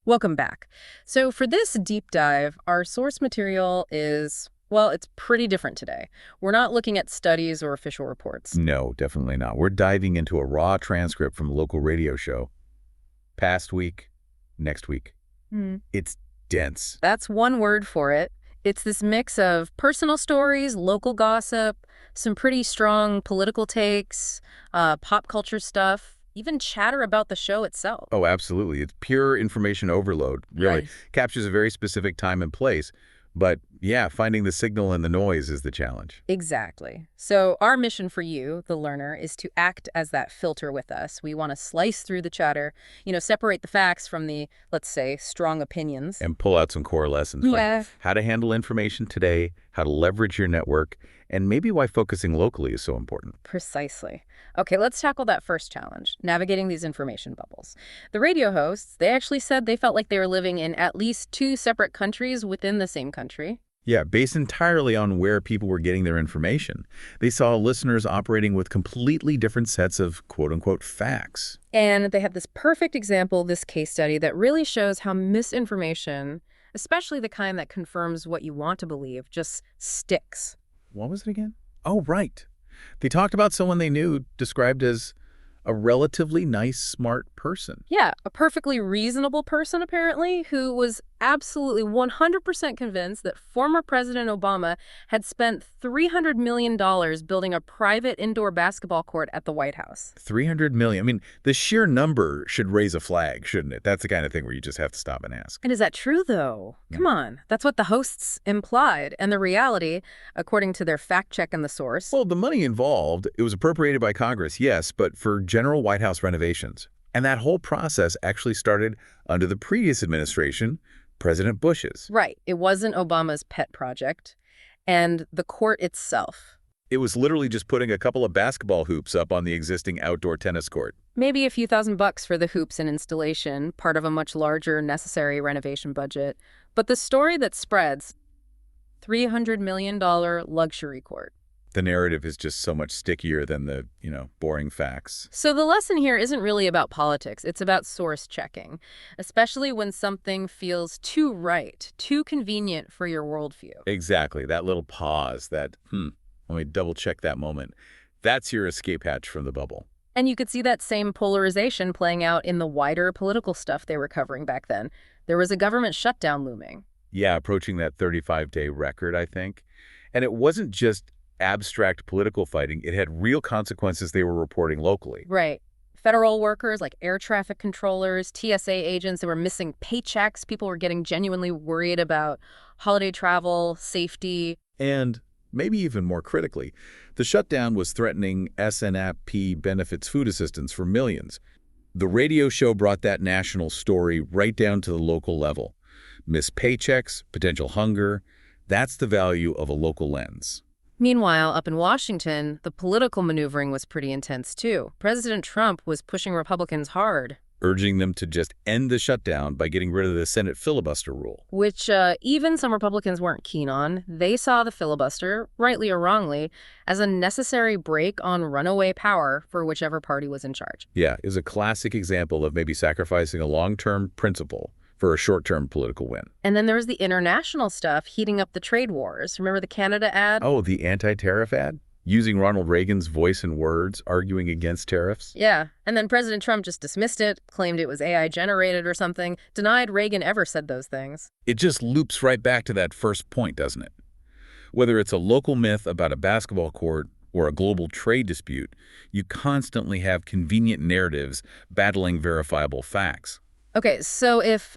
Welcome back. So for this deep dive, our source material is, well, it's pretty different today. We're not looking at studies or official reports. No, definitely not. We're diving into a raw transcript from a local radio show. Past week, next week. It's dense. That's one word for it. It's this mix of personal stories, local gossip, some pretty strong political takes, pop culture stuff, even chatter about the show itself. Oh, absolutely. It's pure information overload, really. Right. Captures a very specific time and place. But yeah, finding the signal in the noise is the challenge. Exactly. So our mission for you, the learner, is to act as that filter with us. We want to slice through the chatter, separate the facts from the, let's say, strong opinions. And pull out some core lessons, Yeah. like how to handle information today, how to leverage your network, and maybe why focusing locally is so important. Precisely. Okay, let's tackle that first challenge, navigating these information bubbles. The radio hosts, they actually said they felt like they were living in at least two separate countries within the same country. Yeah, based entirely on where people were getting their information. They saw listeners operating with completely different sets of quote-unquote facts. And they had this perfect example, this case study, that really shows how misinformation, especially the kind that confirms what you want to believe, just sticks. What was it again? Oh, right. They talked about someone they knew described as a relatively nice, smart person. Yeah, a perfectly reasonable person, apparently, who was absolutely 100% convinced that former President Obama had spent $300 million building a private indoor basketball court at the White House. 300 million. I mean, the sheer number should raise a flag, shouldn't it? That's the kind of thing where you just have to stop and ask. And is that true, though? Come on. That's what the hosts implied. And the reality, according to their fact check and the source. Well, the money involved, it was appropriated by Congress, yes, but for general White House renovations. And that whole process actually started under the previous administration, President Bush's. Right. It wasn't Obama's pet project. And the court itself. It was literally just putting a couple of basketball hoops up on the existing outdoor tennis court. Maybe a few $1,000 for the hoops and installation, part of a much larger necessary renovation budget. But the story that spreads, $300 million luxury court. The narrative is just so much stickier than the, boring facts. So the lesson here isn't really about politics. It's about source checking, especially when something feels too right, too convenient for your worldview. Exactly. That little pause, that, let me double check that moment. That's your escape hatch from the bubble. And you could see that same polarization playing out in the wider political stuff they were covering back then. There was a government shutdown looming. Yeah, approaching that 35-day record, I think. And it wasn't just abstract political fighting. It had real consequences they were reporting locally. Right. Federal workers like air traffic controllers, TSA agents, they were missing paychecks. People were getting genuinely worried about holiday travel, safety. And maybe even more critically, the shutdown was threatening SNAP benefits food assistance for millions. The radio show brought that national story right down to the local level. Missed paychecks, potential hunger, that's the value of a local lens. Meanwhile, up in Washington, the political maneuvering was pretty intense, too. President Trump was pushing Republicans hard. Urging them to just end the shutdown by getting rid of the Senate filibuster rule. Which even some Republicans weren't keen on. They saw the filibuster, rightly or wrongly, as a necessary break on runaway power for whichever party was in charge. Yeah, is a classic example of maybe sacrificing a long-term principle for a short-term political win. And then there was the international stuff heating up the trade wars. Remember the Canada ad? Oh, the anti-tariff ad? Using Ronald Reagan's voice and words, arguing against tariffs? Yeah, and then President Trump just dismissed it, claimed it was AI generated or something, denied Reagan ever said those things. It just loops right back to that first point, doesn't it? Whether it's a local myth about a basketball court or a global trade dispute, you constantly have convenient narratives battling verifiable facts. Okay, so if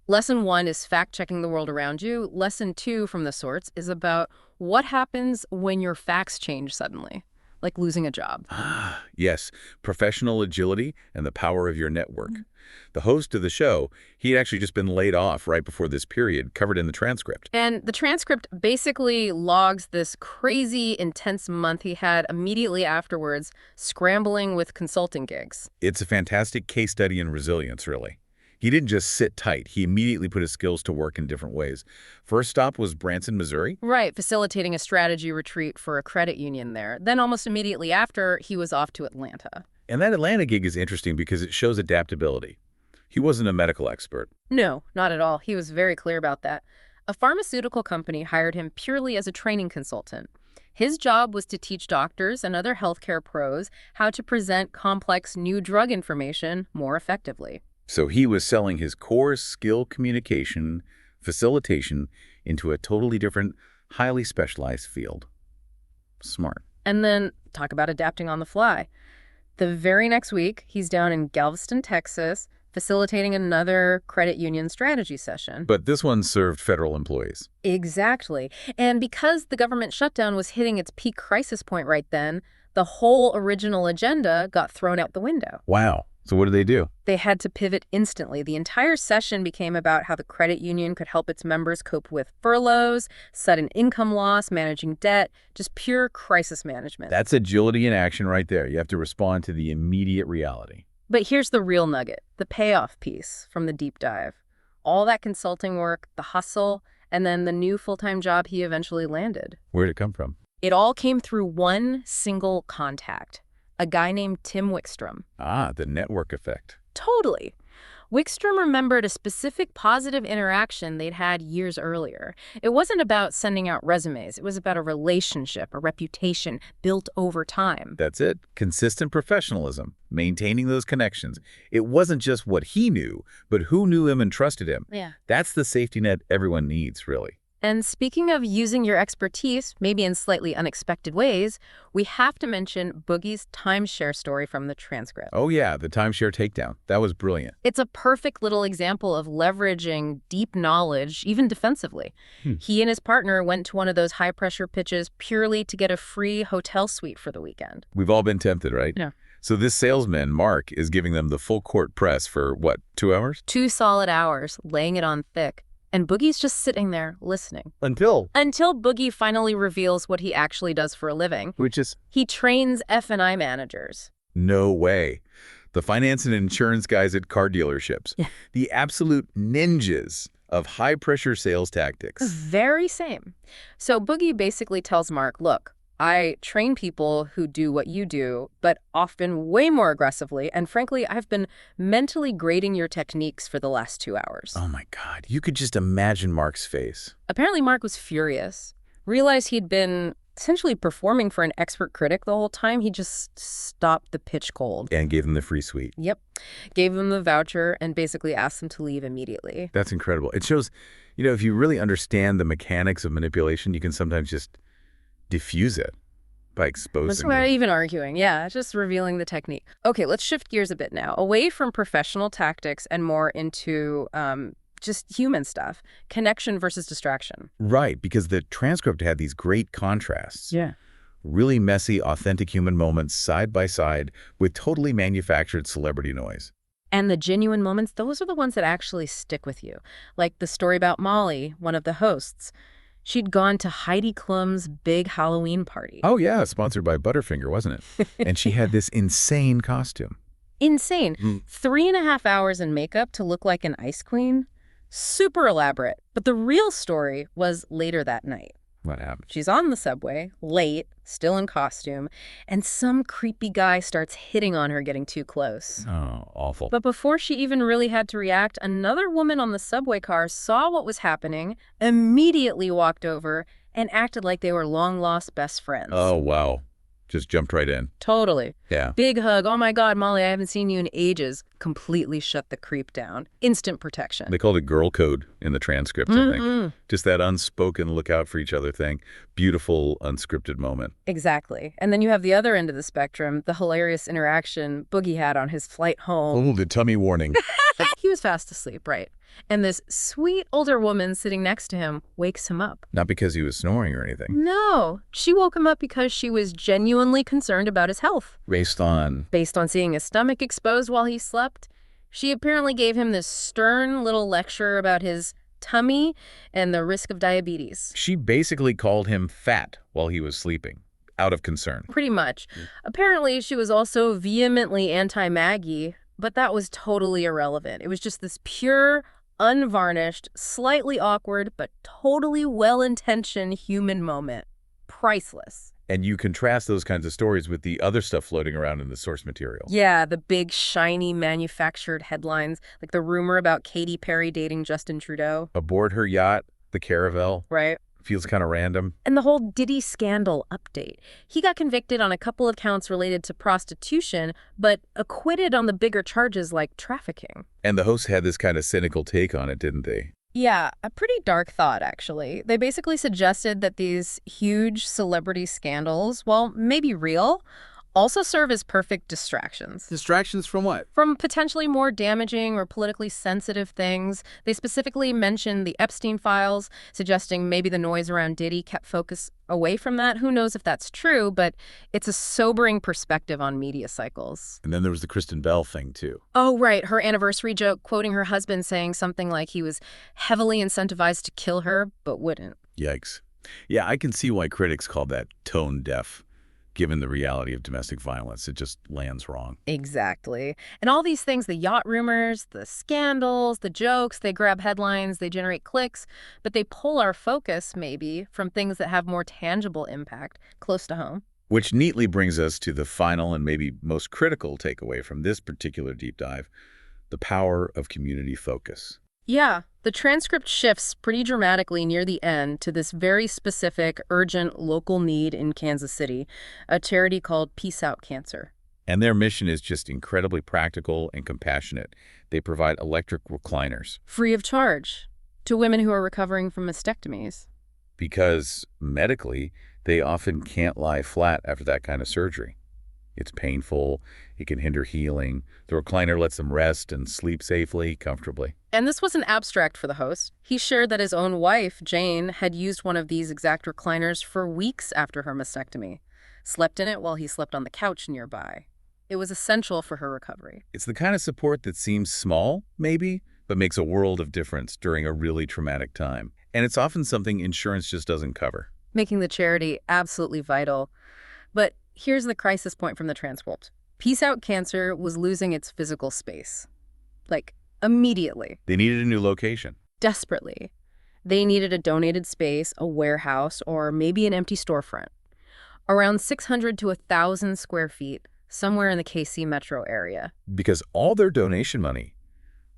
Lesson 1 is fact-checking the world around you, Lesson 2 from the source is about what happens when your facts change suddenly, like losing a job. Yes, professional agility and the power of your network. The host of the show, he had actually just been laid off right before this period, covered in the transcript. And the transcript basically logs this crazy, intense month he had immediately afterwards, scrambling with consulting gigs. It's a fantastic case study in resilience, really. He didn't just sit tight. He immediately put his skills to work in different ways. First stop was Branson, Missouri. Right, facilitating a strategy retreat for a credit union there. Then almost immediately after, he was off to Atlanta. And that Atlanta gig is interesting because it shows adaptability. He wasn't a medical expert. No, not at all. He was very clear about that. A pharmaceutical company hired him purely as a training consultant. His job was to teach doctors and other healthcare pros how to present complex new drug information more effectively. So he was selling his core skill communication, facilitation, into a totally different, highly specialized field. Smart. And then talk about adapting on the fly. The very next week, he's down in Galveston, Texas, facilitating another credit union strategy session. But this one served federal employees. Exactly. And because the government shutdown was hitting its peak crisis point right then, the whole original agenda got thrown out the window. Wow. So what did they do? They had to pivot instantly. The entire session became about how the credit union could help its members cope with furloughs, sudden income loss, managing debt, just pure crisis management. That's agility in action right there. You have to respond to the immediate reality. But here's the real nugget, the payoff piece from the deep dive. All that consulting work, the hustle, and then the new full-time job he eventually landed. Where'd it come from? It all came through one single contact, a guy named Tim Wickstrom. Ah, the network effect. Totally. Wickstrom remembered a specific positive interaction they'd had years earlier. It wasn't about sending out resumes. It was about a relationship, a reputation built over time. That's it. Consistent professionalism, maintaining those connections. It wasn't just what he knew, but who knew him and trusted him. Yeah. That's the safety net everyone needs, really. And speaking of using your expertise, maybe in slightly unexpected ways, we have to mention Boogie's timeshare story from the transcript. Oh yeah, the timeshare takedown. That was brilliant. It's a perfect little example of leveraging deep knowledge, even defensively. He and his partner went to one of those high-pressure pitches purely to get a free hotel suite for the weekend. We've all been tempted, right? Yeah. So this salesman, Mark, is giving them the full court press for, what, 2 hours? 2 solid hours, laying it on thick. And Boogie's just sitting there, listening. Until Boogie finally reveals what he actually does for a living. Which is? He trains F&I managers. No way. The finance and insurance guys at car dealerships. Yeah. The absolute ninjas of high-pressure sales tactics. Very same. So Boogie basically tells Mark, look, I train people who do what you do, but often way more aggressively. And frankly, I've been mentally grading your techniques for the last 2 hours. Oh my God. You could just imagine Mark's face. Apparently, Mark was furious. Realized he'd been essentially performing for an expert critic the whole time. He just stopped the pitch cold. And gave him the free suite. Yep. Gave him the voucher and basically asked him to leave immediately. That's incredible. It shows, if you really understand the mechanics of manipulation, you can sometimes just diffuse it by exposing That's why even arguing. Yeah, just revealing the technique. Okay, let's shift gears a bit now, away from professional tactics and more into just human stuff. Connection versus distraction. Right, because the transcript had these great contrasts. Yeah. Really messy, authentic human moments side by side with totally manufactured celebrity noise. And the genuine moments, those are the ones that actually stick with you. Like the story about Molly, one of the hosts. She'd gone to Heidi Klum's big Halloween party. Oh, yeah, sponsored by Butterfinger, wasn't it? And she had this insane costume. Insane. 3.5 hours in makeup to look like an ice queen. Super elaborate. But the real story was later that night. What happened? She's on the subway, late, still in costume, and some creepy guy starts hitting on her getting too close. Oh, awful. But before she even really had to react, another woman on the subway car saw what was happening, immediately walked over, and acted like they were long-lost best friends. Oh, wow. Just jumped right in. Totally. Yeah. Big hug. Oh my God, Molly, I haven't seen you in ages. Completely shut the creep down. Instant protection. They called it girl code in the transcript, I think. Just that unspoken look out for each other thing. Beautiful, unscripted moment. Exactly. And then you have the other end of the spectrum, the hilarious interaction Boogie had on his flight home. Oh, the tummy warning. He was fast asleep, right? And this sweet older woman sitting next to him wakes him up. Not because he was snoring or anything. No, she woke him up because she was genuinely concerned about his health. Based on seeing his stomach exposed while he slept, she apparently gave him this stern little lecture about his tummy and the risk of diabetes. She basically called him fat while he was sleeping, out of concern. Pretty much. Apparently, she was also vehemently anti-Maggie, but that was totally irrelevant. It was just this pure, unvarnished, slightly awkward, but totally well-intentioned human moment. Priceless. And you contrast those kinds of stories with the other stuff floating around in the source material. Yeah, the big, shiny, manufactured headlines, like the rumor about Katy Perry dating Justin Trudeau. Aboard her yacht, the Caravel, Right. feels kind of random. And the whole Diddy scandal update. He got convicted on a couple of counts related to prostitution, but acquitted on the bigger charges like trafficking. And the hosts had this kind of cynical take on it, didn't they? Yeah, a pretty dark thought, actually. They basically suggested that these huge celebrity scandals, while maybe real, also serve as perfect distractions. Distractions from what? From potentially more damaging or politically sensitive things. They specifically mentioned the Epstein files, suggesting maybe the noise around Diddy kept focus away from that. Who knows if that's true, but it's a sobering perspective on media cycles. And then there was the Kristen Bell thing, too. Oh, right. Her anniversary joke quoting her husband saying something like he was heavily incentivized to kill her, but wouldn't. Yikes. Yeah, I can see why critics call that tone deaf. Given the reality of domestic violence, it just lands wrong. Exactly. And all these things, the yacht rumors, the scandals, the jokes, they grab headlines, they generate clicks, but they pull our focus, maybe, from things that have more tangible impact close to home. Which neatly brings us to the final and maybe most critical takeaway from this particular deep dive, the power of community focus. Yeah, the transcript shifts pretty dramatically near the end to this very specific, urgent local need in Kansas City, a charity called Peace Out Cancer. And their mission is just incredibly practical and compassionate. They provide electric recliners. Free of charge to women who are recovering from mastectomies. Because medically, they often can't lie flat after that kind of surgery. It's painful, it can hinder healing. The recliner lets them rest and sleep safely, comfortably. And this wasn't abstract for the host. He shared that his own wife, Jane, had used one of these exact recliners for weeks after her mastectomy, slept in it while he slept on the couch nearby. It was essential for her recovery. It's the kind of support that seems small, maybe, but makes a world of difference during a really traumatic time. And it's often something insurance just doesn't cover. Making the charity absolutely vital. But here's the crisis point from the transcript. Peace Out Cancer was losing its physical space. Like, immediately. They needed a new location. Desperately. They needed a donated space, a warehouse, or maybe an empty storefront. Around 600 to 1,000 square feet, somewhere in the KC metro area. Because all their donation money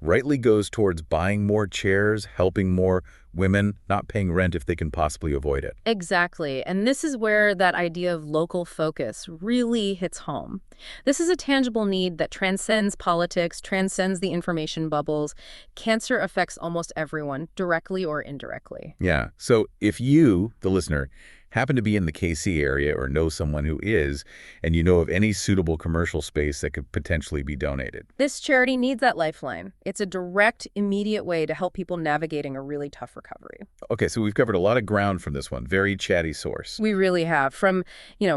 rightly goes towards buying more chairs, helping more women, not paying rent if they can possibly avoid it. Exactly. And this is where that idea of local focus really hits home. This is a tangible need that transcends politics, transcends the information bubbles. Cancer affects almost everyone, directly or indirectly. Yeah. So if you, the listener, happen to be in the KC area or know someone who is, and you know of any suitable commercial space that could potentially be donated. This charity needs that lifeline. It's a direct, immediate way to help people navigating a really tough recovery. Okay, so we've covered a lot of ground from this one. Very chatty source. We really have. From,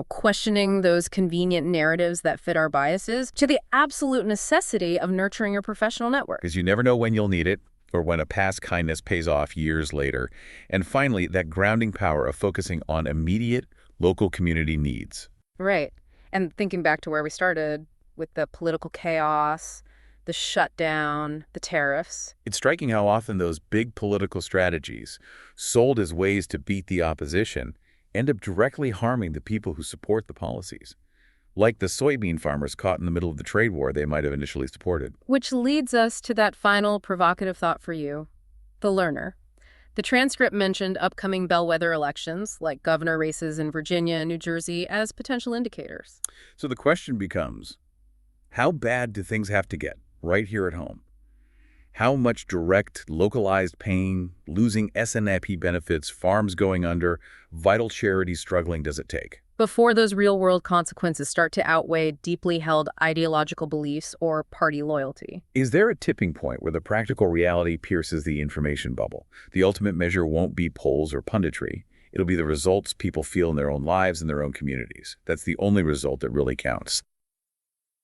questioning those convenient narratives that fit our biases to the absolute necessity of nurturing your professional network. Because you never know when you'll need it, or when a past kindness pays off years later. And finally, that grounding power of focusing on immediate local community needs. Right. And thinking back to where we started with the political chaos, the shutdown, the tariffs. It's striking how often those big political strategies, sold as ways to beat the opposition, end up directly harming the people who support the policies. Like the soybean farmers caught in the middle of the trade war they might have initially supported. Which leads us to that final provocative thought for you, the learner. The transcript mentioned upcoming bellwether elections, like governor races in Virginia and New Jersey, as potential indicators. So the question becomes, how bad do things have to get right here at home? How much direct, localized pain, losing SNAP benefits, farms going under, vital charities struggling does it take? Before those real-world consequences start to outweigh deeply held ideological beliefs or party loyalty. Is there a tipping point where the practical reality pierces the information bubble? The ultimate measure won't be polls or punditry. It'll be the results people feel in their own lives and their own communities. That's the only result that really counts.